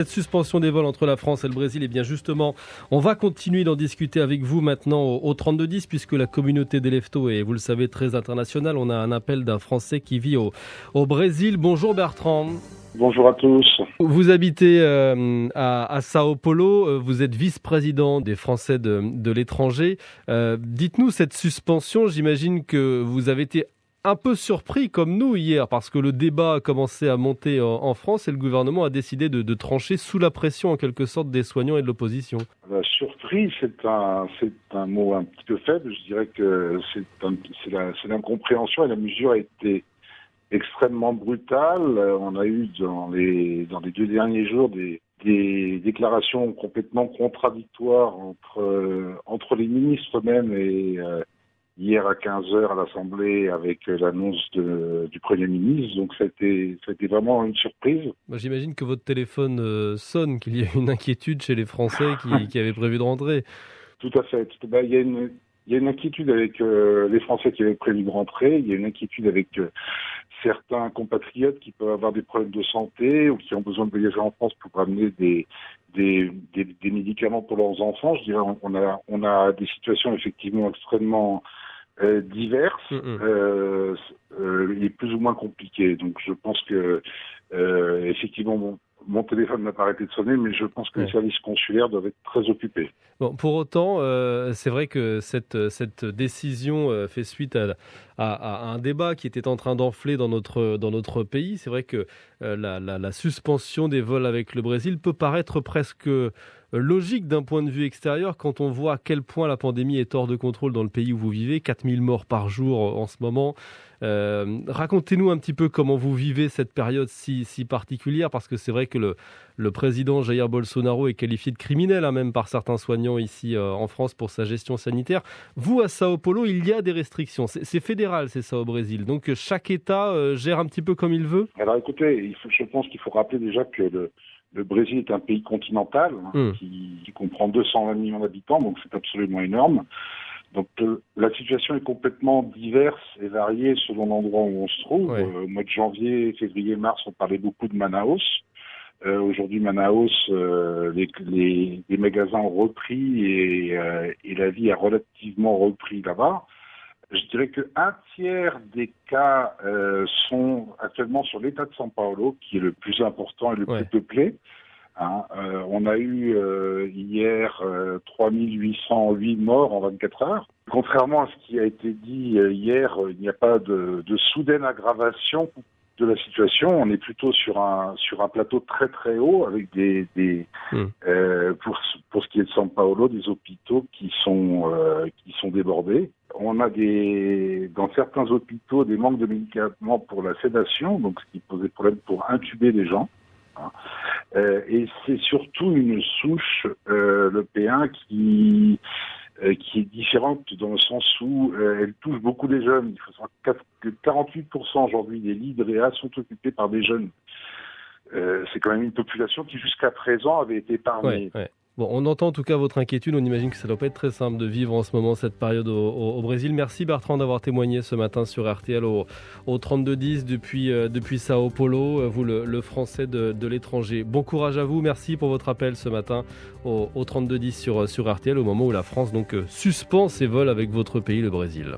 Cette suspension des vols entre la France et le Brésil, eh bien justement, on va continuer d'en discuter avec vous maintenant au 3210 puisque la communauté des Leftos est, vous le savez, très internationale. On a un appel d'un Français qui vit au Brésil. Bonjour Bertrand. Bonjour à tous. Vous habitez à Sao Paulo, vous êtes vice-président des Français de l'étranger. Dites-nous, cette suspension, j'imagine que vous avez été un peu surpris comme nous hier, parce que le débat a commencé à monter en France et le gouvernement a décidé de trancher sous la pression en quelque sorte des soignants et de l'opposition. La surprise, c'est un mot un petit peu faible. Je dirais que c'est l'incompréhension et la mesure a été extrêmement brutale. On a eu dans les 2 derniers jours des déclarations complètement contradictoires entre les ministres eux-mêmes et hier à 15h à l'Assemblée avec l'annonce du Premier ministre. Donc c'était vraiment une surprise. J'imagine que votre téléphone sonne, qu'il y a une inquiétude chez les Français qui avaient prévu de rentrer. Tout à fait. Il y a une inquiétude avec les Français qui avaient prévu de rentrer. Il y a une inquiétude avec certains compatriotes qui peuvent avoir des problèmes de santé ou qui ont besoin de voyager en France pour ramener des médicaments pour leurs enfants. Je dirais, on a des situations effectivement extrêmement diverses et plus ou moins compliquées. Donc je pense que effectivement mon téléphone n'a pas arrêté de sonner, mais je pense que les services consulaires doivent être très occupés. Bon, pour autant, c'est vrai que cette décision fait suite à un débat qui était en train d'enfler dans notre pays. C'est vrai que la suspension des vols avec le Brésil peut paraître presque logique d'un point de vue extérieur quand on voit à quel point la pandémie est hors de contrôle dans le pays où vous vivez, 4000 morts par jour en ce moment. Racontez-nous un petit peu comment vous vivez cette période si particulière, parce que c'est vrai que le président Jair Bolsonaro est qualifié de criminel, même par certains soignants ici en France pour sa gestion sanitaire. Vous, à Sao Paulo, il y a des restrictions. C'est fédéral, c'est ça au Brésil. Donc chaque État gère un petit peu comme il veut. Alors écoutez, je pense qu'il faut rappeler déjà que le Brésil est un pays continental qui comprend 220 millions d'habitants, donc c'est absolument énorme. Donc la situation est complètement diverse et variée selon l'endroit où on se trouve. Au mois de janvier, février, mars, on parlait beaucoup de Manaus. Aujourd'hui, Manaus, les magasins ont repris et la vie a relativement repris là-bas. Je dirais qu'un tiers des cas sont actuellement sur l'État de São Paulo, qui est le plus important et le plus peuplé. On a eu hier 3808 morts en 24 heures. Contrairement à ce qui a été dit hier, il n'y a pas de soudaine aggravation de la situation. On est plutôt sur un plateau très très haut avec pour ce qui est de São Paulo, des hôpitaux qui sont débordés. On a dans certains hôpitaux des manques de médicaments pour la sédation, donc ce qui posait problème pour intuber les gens. Et c'est surtout une souche, le P1, qui est différente dans le sens où elle touche beaucoup les jeunes. Il faut savoir que 48% aujourd'hui des lits de réa sont occupés par des jeunes. C'est quand même une population qui jusqu'à présent avait été épargnée. Bon, on entend en tout cas votre inquiétude. On imagine que ça ne doit pas être très simple de vivre en ce moment cette période au Brésil. Merci Bertrand d'avoir témoigné ce matin sur RTL au 3210 depuis Sao Paulo, vous le Français de l'étranger. Bon courage à vous. Merci pour votre appel ce matin au 3210 sur RTL au moment où la France donc suspend ses vols avec votre pays, le Brésil.